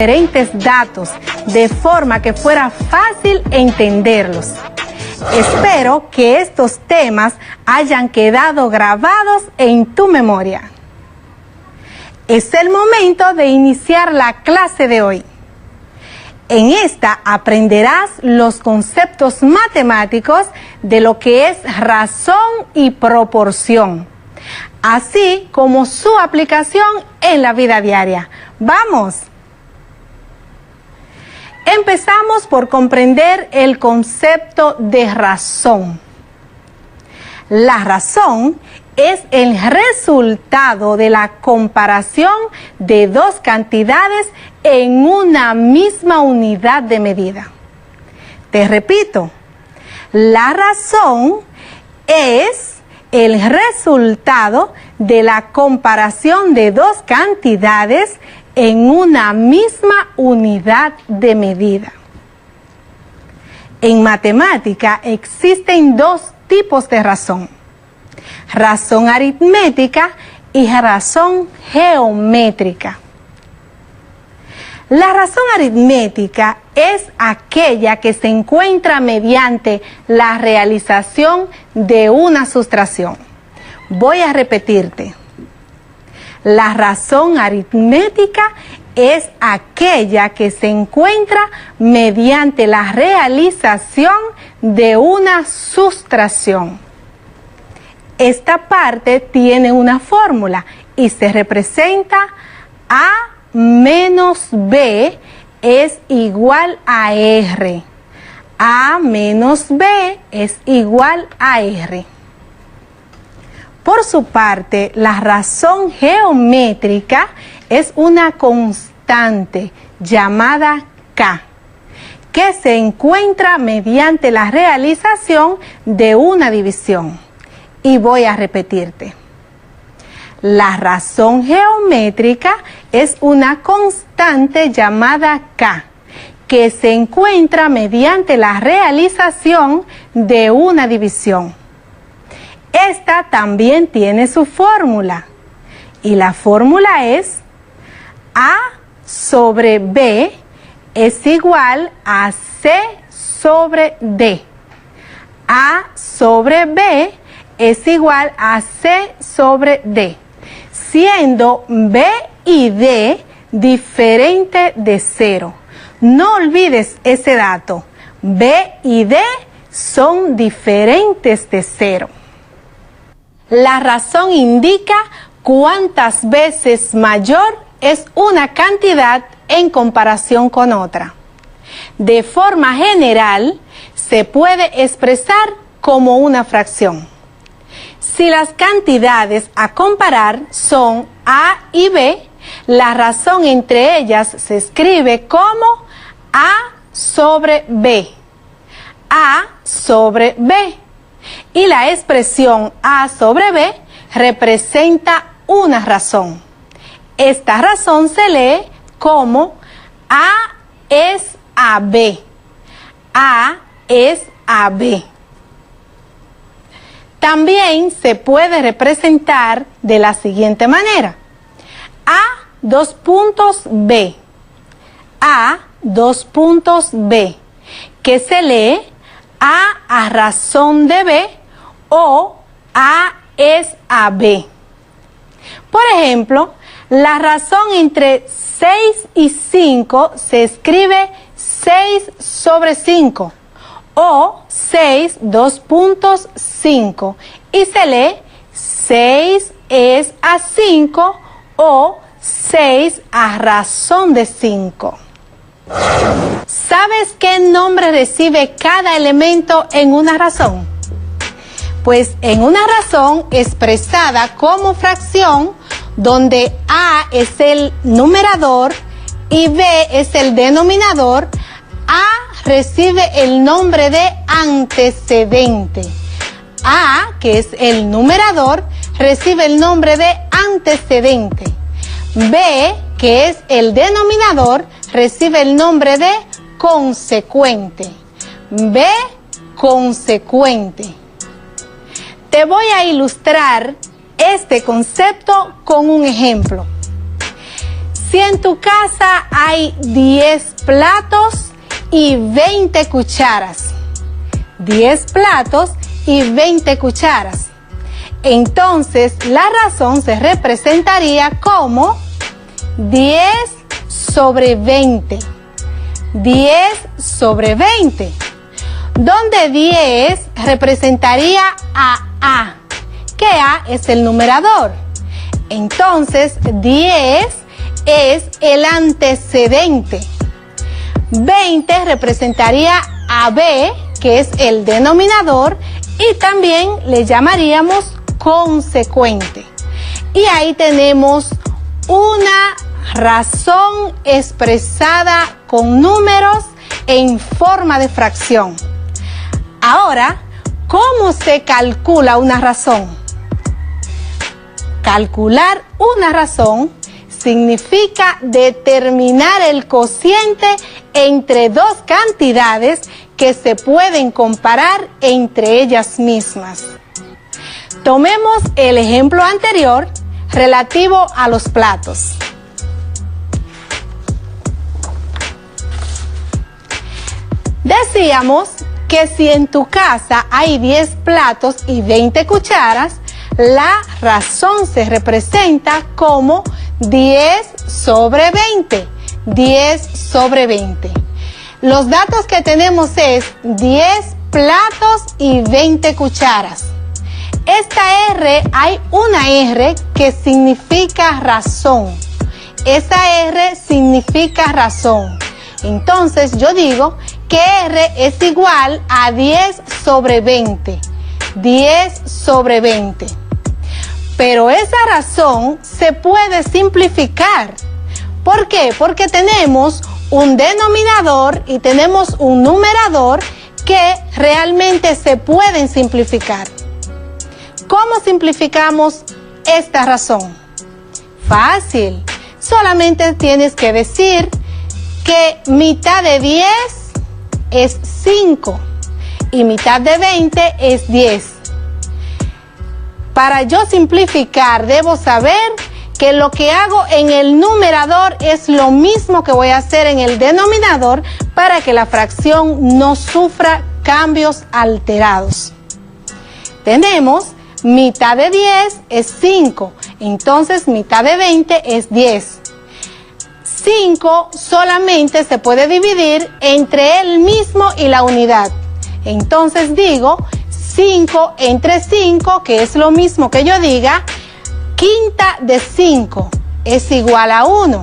diferentes datos de forma que fuera fácil entenderlos. Espero que estos temas hayan quedado grabados en tu memoria. Es el momento de iniciar la clase de hoy. En esta aprenderás los conceptos matemáticos de lo que es razón y proporción, así como su aplicación en la vida diaria. ¡Vamos! Empezamos por comprender el concepto de razón. La razón es el resultado de la comparación de dos cantidades en una misma unidad de medida. Te repito, la razón es el resultado de la comparación de dos cantidades en una misma unidad de medida. En matemática existen dos tipos de razón: razón aritmética y razón geométrica. La razón aritmética es aquella que se encuentra mediante la realización de una sustracción. Voy a repetirte. La razón aritmética es aquella que se encuentra mediante la realización de una sustracción. Esta parte tiene una fórmula y se representa A menos B es igual a R. A menos B es igual a R. Por su parte, la razón geométrica es una constante llamada K, que se encuentra mediante la realización de una división. Y voy a repetirte. La razón geométrica es una constante llamada K, que se encuentra mediante la realización de una división. Esta también tiene su fórmula, y la fórmula es A sobre B es igual a C sobre D. A sobre B es igual a C sobre D, siendo B y D diferente de cero. No olvides ese dato. B y D son diferentes de cero. La razón indica cuántas veces mayor es una cantidad en comparación con otra. De forma general, se puede expresar como una fracción. Si las cantidades a comparar son A y B, la razón entre ellas se escribe como A sobre B. A sobre B. Y la expresión A sobre B representa una razón. Esta razón se lee como A es a B. A es a B. También se puede representar de la siguiente manera. A dos puntos B. A dos puntos B. Que se lee A razón de B o A es a B. Por ejemplo, la razón entre 6 y 5 se escribe 6 sobre 5 o 6 2.5 y se lee 6 es a 5 o 6 a razón de 5. ¿Sabes qué nombre recibe cada elemento en una razón? Pues en una razón expresada como fracción, donde A es el numerador y B es el denominador, A recibe el nombre de antecedente. A, que es el numerador, recibe el nombre de antecedente. B, que es el denominador, recibe el nombre de consecuente. B, consecuente. Te voy a ilustrar este concepto con un ejemplo. Si en tu casa hay 10 platos y 20 cucharas, 10 platos y 20 cucharas, entonces la razón se representaría como 10 sobre 20. 10 sobre 20, donde 10 representaría a A, que A es el numerador. Entonces 10 es el antecedente. 20 representaría a B, que es el denominador, y también le llamaríamos consecuente. Y ahí tenemos una razón expresada con números en forma de fracción. Ahora, ¿cómo se calcula una razón? Calcular una razón significa determinar el cociente entre dos cantidades que se pueden comparar entre ellas mismas. Tomemos el ejemplo anterior relativo a los platos. Decíamos que si en tu casa hay 10 platos y 20 cucharas, la razón se representa como 10 sobre 20. 10 sobre 20. Los datos que tenemos es 10 platos y 20 cucharas. Esta R, hay una R que significa razón. Esa R significa razón. Entonces yo digo que R es igual a 10 sobre 20. 10 sobre 20. Pero esa razón se puede simplificar. ¿Por qué? Porque tenemos un denominador y tenemos un numerador que realmente se pueden simplificar. ¿Cómo simplificamos esta razón? Fácil. Solamente tienes que decir que mitad de 10 es 5 y mitad de 20 es 10. Para yo simplificar, debo saber que lo que hago en el numerador es lo mismo que voy a hacer en el denominador para que la fracción no sufra cambios alterados. Tenemos mitad de 10 es 5, entonces mitad de 20 es 10. 5 solamente se puede dividir entre él mismo y la unidad. Entonces digo 5 entre 5, que es lo mismo que yo diga quinta de 5 es igual a 1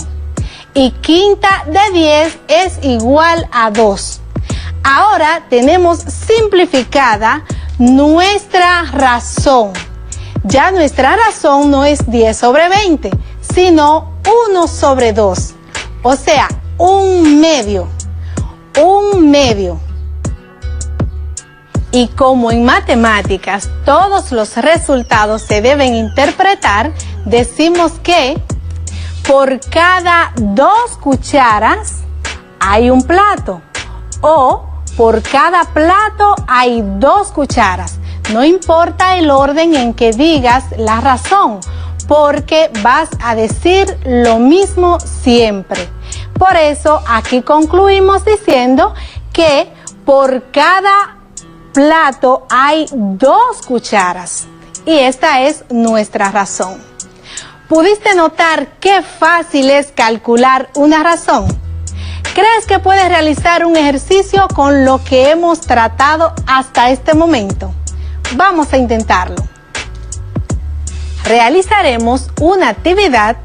y quinta de 10 es igual a 2. Ahora tenemos simplificada nuestra razón. Ya nuestra razón no es 10 sobre 20, sino 1 sobre 2. O sea, un medio. Un medio. Y como en matemáticas todos los resultados se deben interpretar, decimos que por cada 2 cucharas hay un plato, o por cada plato hay 2 cucharas. No importa el orden en que digas la razón, porque vas a decir lo mismo siempre. Por eso aquí concluimos diciendo que por cada plato hay 2 cucharas y esta es nuestra razón. ¿Pudiste notar qué fácil es calcular una razón? ¿Crees que puedes realizar un ejercicio con lo que hemos tratado hasta este momento? Vamos a intentarlo. Realizaremos una actividad.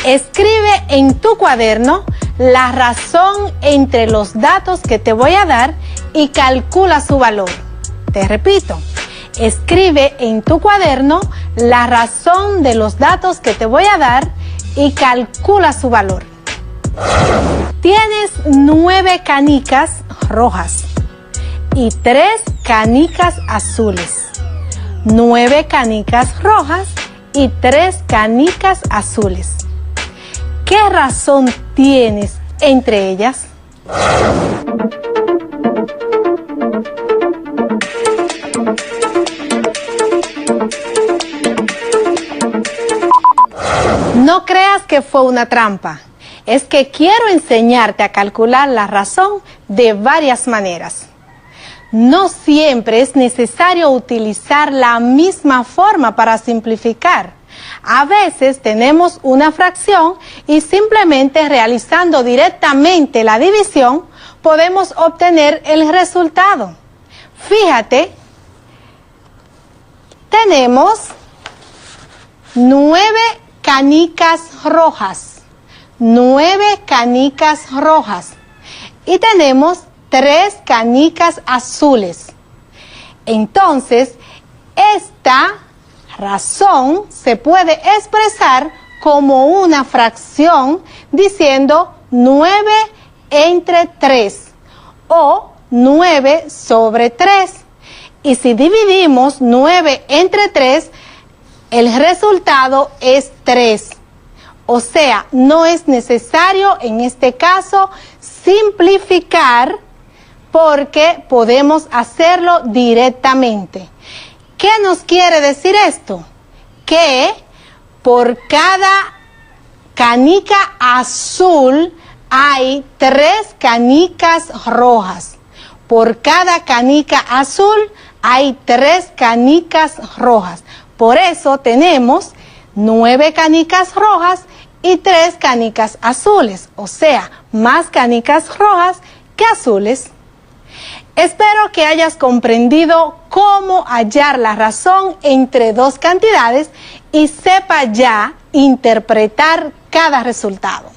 Escribe en tu cuaderno la razón entre los datos que te voy a dar y calcula su valor. Te repito, escribe en tu cuaderno la razón de los datos que te voy a dar y calcula su valor. Tienes 9 canicas rojas y 3 canicas azules. 9 canicas rojas y 3 canicas azules. ¿Qué razón tienes entre ellas? No creas que fue una trampa. Es que quiero enseñarte a calcular la razón de varias maneras. No siempre es necesario utilizar la misma forma para simplificar. A veces tenemos una fracción y simplemente realizando directamente la división podemos obtener el resultado. Fíjate, tenemos 9 canicas rojas. 9 canicas rojas. Y tenemos 3 canicas azules. Entonces, esta razón se puede expresar como una fracción diciendo 9 entre 3 o 9 sobre 3. Y si dividimos 9 entre 3, el resultado es 3. O sea, no es necesario en este caso simplificar porque podemos hacerlo directamente. ¿Qué nos quiere decir esto? Que por cada canica azul hay 3 canicas rojas. Por cada canica azul hay 3 canicas rojas. Por eso tenemos 9 canicas rojas y 3 canicas azules. O sea, más canicas rojas que azules. Espero que hayas comprendido cómo hallar la razón entre dos cantidades y sepa ya interpretar cada resultado.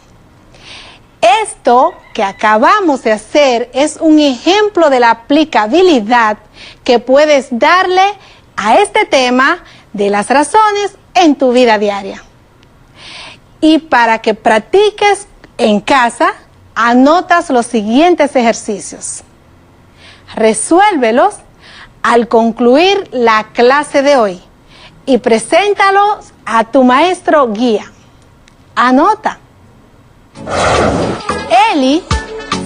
Esto que acabamos de hacer es un ejemplo de la aplicabilidad que puedes darle a este tema de las razones en tu vida diaria. Y para que practiques en casa, anotas los siguientes ejercicios. Resuélvelos al concluir la clase de hoy y preséntalos a tu maestro guía. Anota. Eli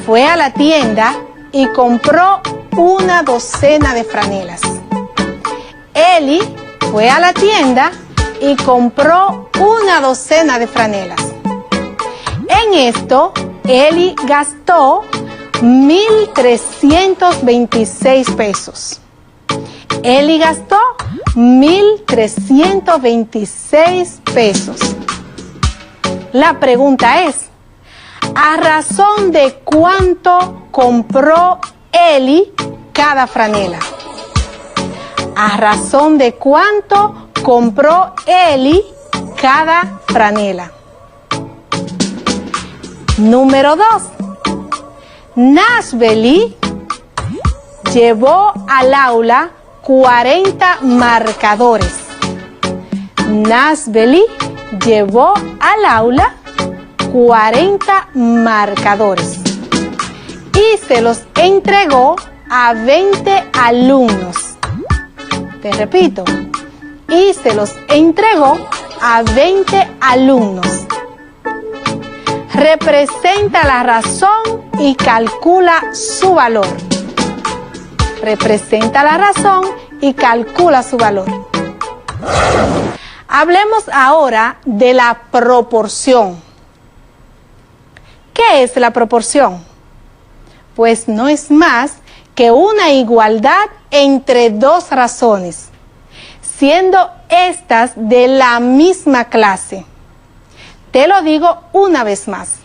fue a la tienda y compró una docena de franelas. Eli fue a la tienda y compró una docena de franelas. En esto, Eli gastó 1,326 pesos. Eli gastó 1,326 pesos. La pregunta es, ¿a razón de cuánto compró Eli cada franela? ¿A razón de cuánto compró Eli cada franela? Número 2. Nashveli llevó al aula 40 marcadores. Nashveli llevó al aula 40 marcadores y se los entregó a 20 alumnos. Te repito, y se los entregó a 20 alumnos. Representa la razón y calcula su valor. Representa la razón y calcula su valor. Hablemos ahora de la proporción. ¿Qué es la proporción? Pues no es más que una igualdad entre dos razones, siendo estas de la misma clase. Te lo digo una vez más.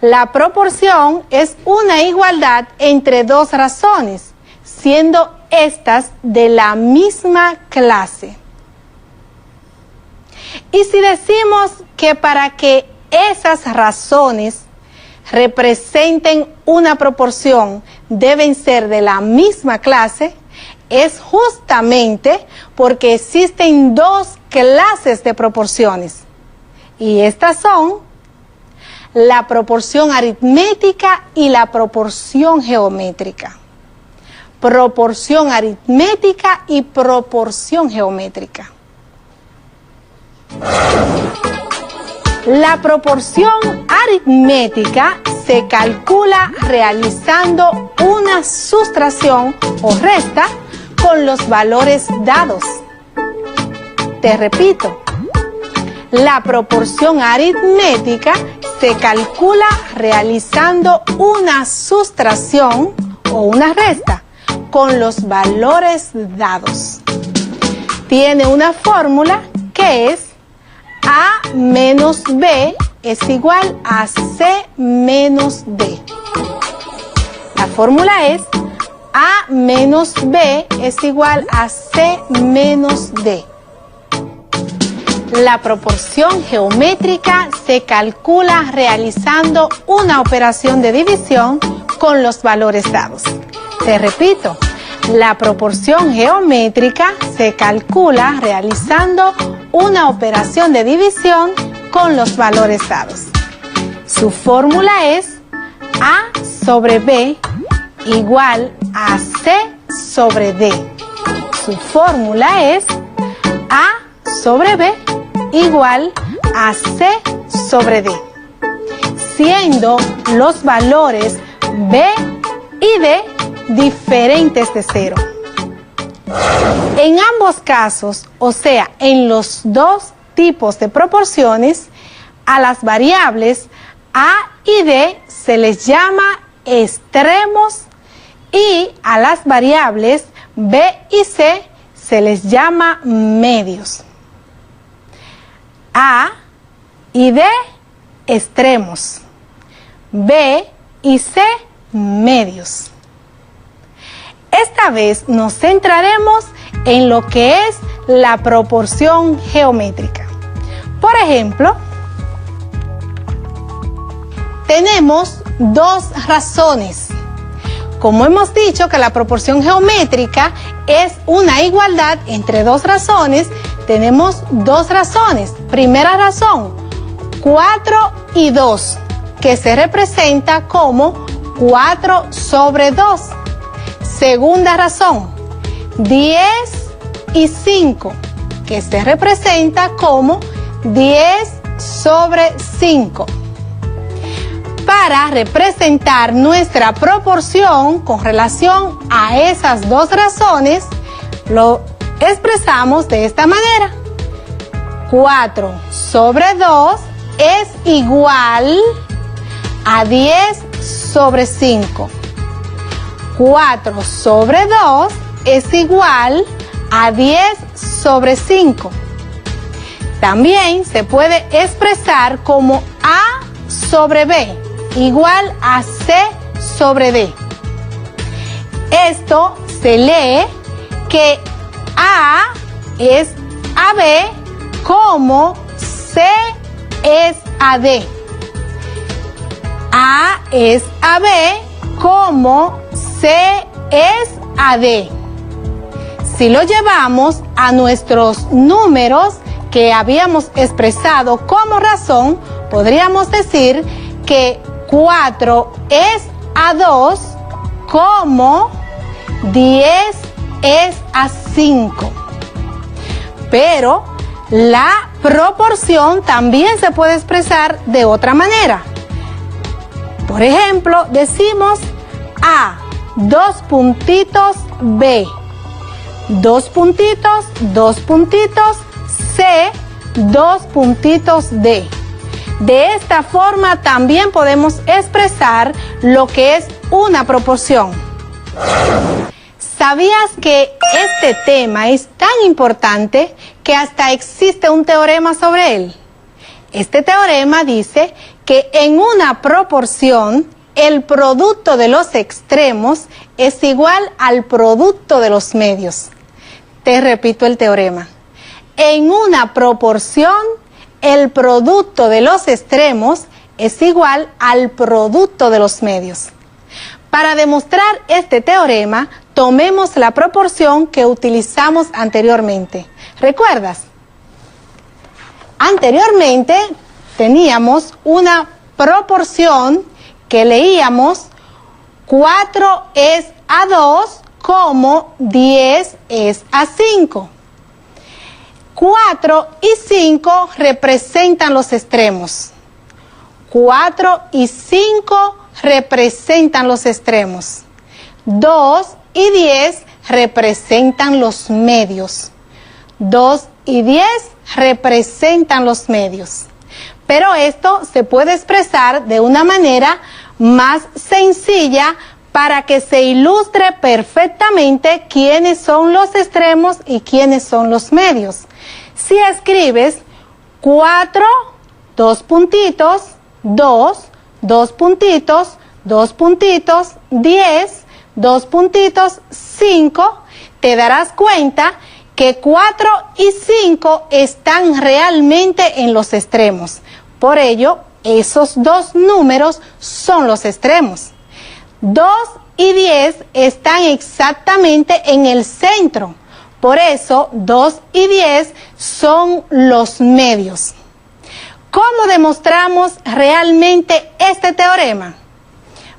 La proporción es una igualdad entre dos razones, siendo estas de la misma clase. Y si decimos que para que esas razones representen una proporción deben ser de la misma clase, es justamente porque existen dos clases de proporciones. Y estas son la proporción aritmética y la proporción geométrica. Proporción aritmética y proporción geométrica. La proporción aritmética se calcula realizando una sustracción o resta con los valores dados. Te repito, La proporción aritmética se calcula realizando una sustracción o una resta con los valores dados. Tiene una fórmula que es A menos B es igual a C menos D. La fórmula es A menos B es igual a C menos D. La proporción geométrica se calcula realizando una operación de división con los valores dados. Te repito, la proporción geométrica se calcula realizando una operación de división con los valores dados. Su fórmula es A sobre B igual a C sobre D. Su fórmula es A sobre B igual a C sobre D, siendo los valores B y D diferentes de 0. En ambos casos, o sea, en los dos tipos de proporciones, a las variables A y D se les llama extremos y a las variables B y C se les llama medios. A y D, extremos. B y C, medios. Esta vez nos centraremos en lo que es la proporción geométrica. Por ejemplo, tenemos dos razones. Como hemos dicho que la proporción geométrica es una igualdad entre dos razones, tenemos dos razones. Primera razón, 4 y 2, que se representa como 4 sobre 2. Segunda razón, 10 y 5, que se representa como 10 sobre 5. Para representar nuestra proporción con relación a esas dos razones, lo expresamos de esta manera. 4 sobre 2 es igual a 10 sobre 5. 4 sobre 2 es igual a 10 sobre 5. También se puede expresar como A sobre B igual a C sobre D. Esto se lee que A es a B como C es a D. A es a B como C es a D. Si lo llevamos a nuestros números que habíamos expresado como razón, podríamos decir que 4 es a 2 como 10 es a 5. Pero la proporción también se puede expresar de otra manera. Por ejemplo, decimos A, 2 puntitos, B, 2 puntitos, 2 puntitos, C, 2 puntitos, D. De esta forma también podemos expresar lo que es una proporción. ¿Sabías que este tema es tan importante que hasta existe un teorema sobre él? Este teorema dice que en una proporción el producto de los extremos es igual al producto de los medios. Te repito el teorema. En una proporción el producto de los extremos es igual al producto de los medios. Para demostrar este teorema, tomemos la proporción que utilizamos anteriormente. ¿Recuerdas? Anteriormente teníamos una proporción que leíamos 4 es a 2 como 10 es a 5. 4 y 5 representan los extremos. 4 y 5 representan los extremos. 2 y 10 representan los medios. 2 y 10 representan los medios. Pero esto se puede expresar de una manera más sencilla para que se ilustre perfectamente quiénes son los extremos y quiénes son los medios. Si escribes 4, 2 puntitos, 2, 2 puntitos, 2 puntitos, 10, 2 puntitos, 5, te darás cuenta que 4 y 5 están realmente en los extremos. Por ello, esos dos números son los extremos. 2 y 10 están exactamente en el centro. Por eso, 2 y 10 son los medios. ¿Cómo demostramos realmente este teorema?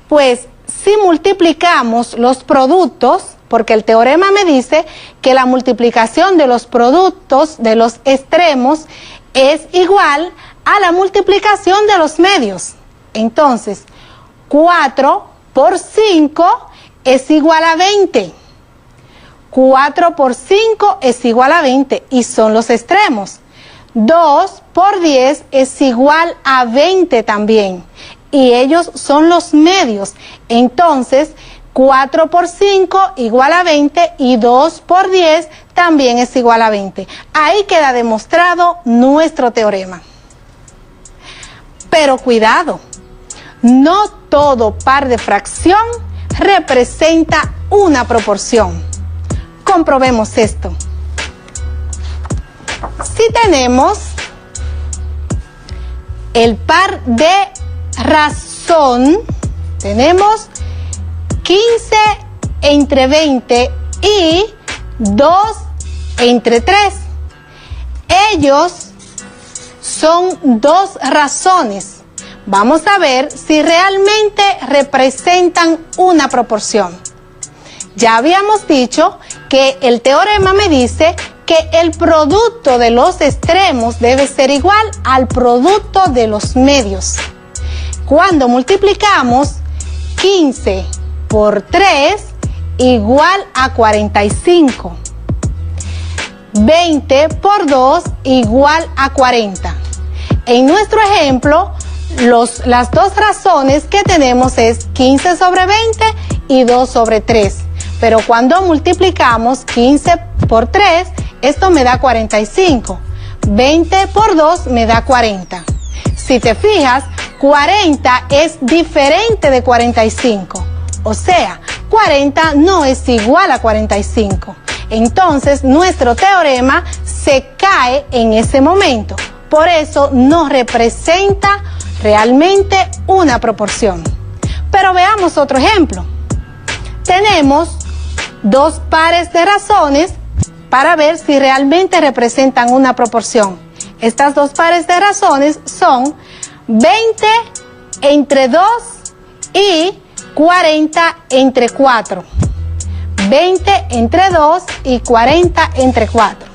Pues si multiplicamos los productos, porque el teorema me dice que la multiplicación de los productos de los extremos es igual a la multiplicación de los medios. Entonces, 4 por 5 es igual a 20. 4 por 5 es igual a 20 y son los extremos. 2 por 10 es igual a 20 también y ellos son los medios. Entonces, 4 por 5 igual a 20 y 2 por 10 también es igual a 20. Ahí queda demostrado nuestro teorema. Pero cuidado, no todo par de fracción representa una proporción. Comprobemos esto. Si tenemos el par de razón, tenemos 15 entre 20 y 2 entre 3. Ellos son dos razones. Vamos a ver si realmente representan una proporción. Ya habíamos dicho que el teorema me dice que el producto de los extremos debe ser igual al producto de los medios. Cuando multiplicamos 15 por 3 igual a 45. 20 por 2 igual a 40. En nuestro ejemplo, las dos razones que tenemos es 15 sobre 20 y 2 sobre 3. Pero cuando multiplicamos 15 por 3, esto me da 45. 20 por 2 me da 40. Si te fijas, 40 es diferente de 45. O sea, 40 no es igual a 45. Entonces, nuestro teorema se cae en ese momento. Por eso, no representa realmente una proporción. Pero veamos otro ejemplo. Tenemos dos pares de razones para ver si realmente representan una proporción. Estas dos pares de razones son 20 entre 2 y 40 entre 4. 20 entre 2 y 40 entre 4.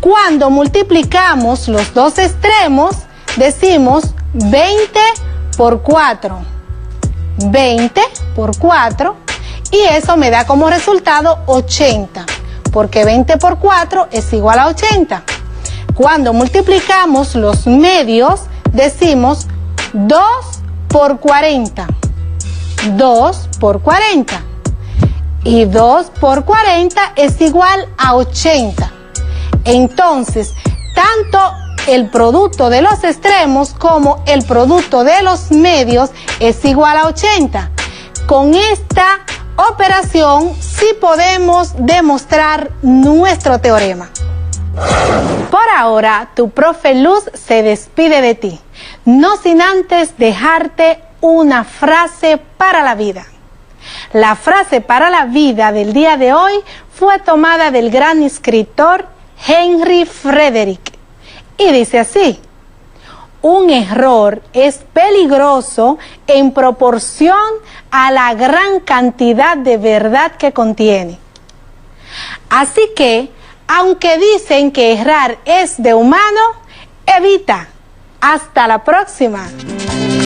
Cuando multiplicamos los dos extremos, decimos 20 por 4. 20 por 4 y eso me da como resultado 80, porque 20 por 4 es igual a 80. Cuando multiplicamos los medios, decimos 2 por 40. 2 por 40. Y 2 por 40 es igual a 80. Entonces, tanto el producto de los extremos como el producto de los medios es igual a 80. Con esta operación sí podemos demostrar nuestro teorema. Por ahora, tu profe Luz se despide de ti, no sin antes dejarte una frase para la vida. La frase para la vida del día de hoy fue tomada del gran escritor Henry Frederick y dice así: un error es peligroso en proporción a la gran cantidad de verdad que contiene. Así que, aunque dicen que errar es de humano, evita. Hasta la próxima.